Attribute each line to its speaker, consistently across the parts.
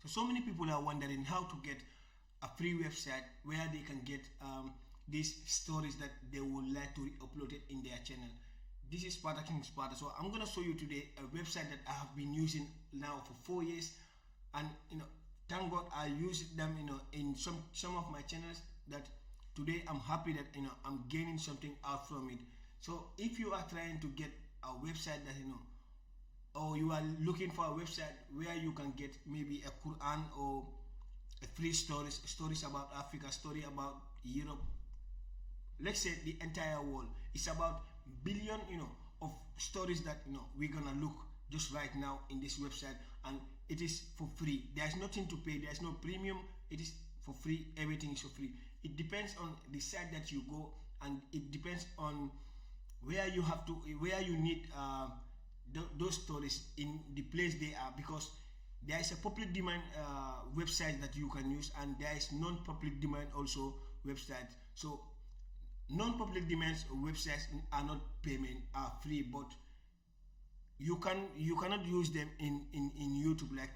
Speaker 1: So many people are wondering how to get a free website where they can get these stories that they would like to upload it in their channel. This is Sparta King Sparta. So I'm gonna show you today a website that I have been using now for 4 years, and thank God I use them in some of my channels, that today I'm happy that I'm gaining something out from it. So if you are trying to get a website that or you are looking for a website where you can get maybe a Quran or a free stories about Africa, story about Europe, let's say the entire world, it's about billion of stories that we're gonna look just right now in this website, and it is for free. There's nothing to pay, there's no premium, it is for free, everything is for free. It depends on the site that you go, and it depends on where you need those stories in the place they are, because there is a public demand website that you can use, and there is non-public demand also website. So non-public demands websites are not payment, are free, but you cannot use them in YouTube like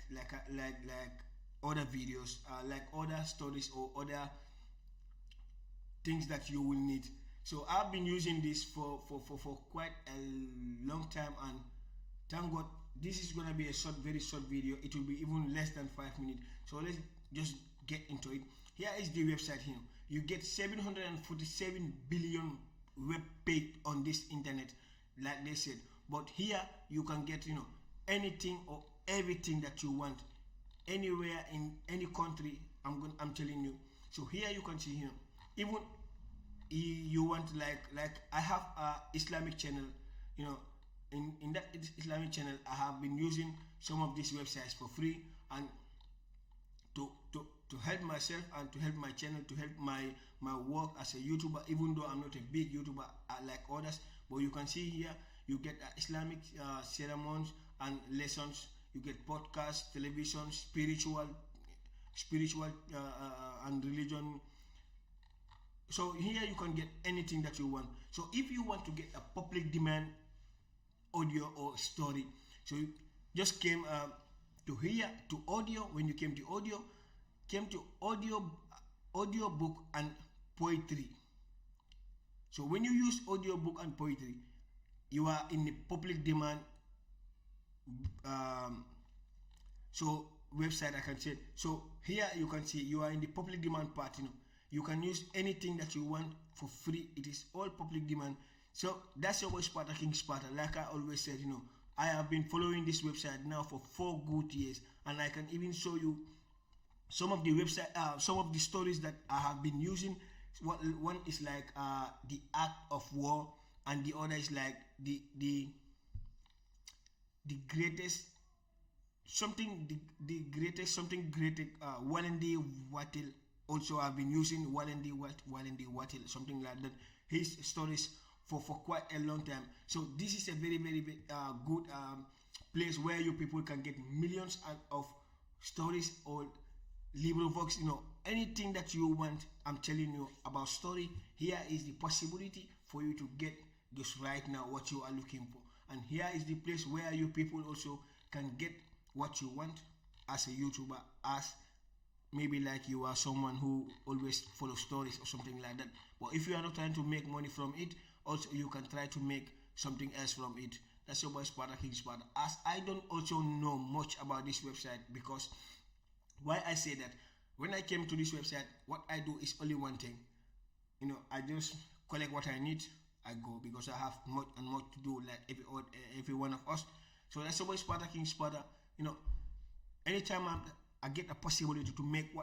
Speaker 1: other videos, like other stories or other things that you will need. So I've been using this for quite a long time, and thank God this is gonna be a very short video. It will be even less than 5 minutes. So let's just get into it. Here is the website here. You get 747 billion web page on this internet, like they said. But here you can get anything or everything that you want, anywhere in any country. I'm telling you. So here you can see here, even you want like I have a Islamic channel, in that Islamic channel I have been using some of these websites for free, and to help myself and to help my channel, to help my work as a YouTuber, even though I'm not a big YouTuber like others. But you can see here you get Islamic ceremonies and lessons, you get podcasts, television, spiritual and religion. So here you can get anything that you want. So if you want to get a public demand audio or story, so you just came to here to audio. When you came to audio, audio book and poetry. So when you use audio book and poetry, you are in the public demand so website, I can say. So here you can see you are in the public demand part. You can use anything that you want for free. It is all public demand. So that's your boy Sparta King Sparta. Like I always said, I have been following this website now for 4 good years, and I can even show you some of the website, some of the stories that I have been using. One is like the act of war, and the other is like the greatest something, the greatest something great. Walendi Watil. Also, I've been using Walendi Watil, something like that. His stories for quite a long time. So this is a very good place where you people can get millions of stories or LibreVox, anything that you want. I'm telling you about story. Here is the possibility for you to get just right now what you are looking for, and here is the place where you people also can get what you want as a YouTuber, as maybe like you are someone who always follow stories or something like that. But if you are not trying to make money from it, also you can try to make something else from it. That's your boy Sparta King Sparta. As I don't also know much about this website, because why I say that, when I came to this website, what I do is only one thing. I just collect what I need, I go, because I have much and much to do, like every one of us. So that's your boy Sparta King Sparta. Anytime I get a possibility to make what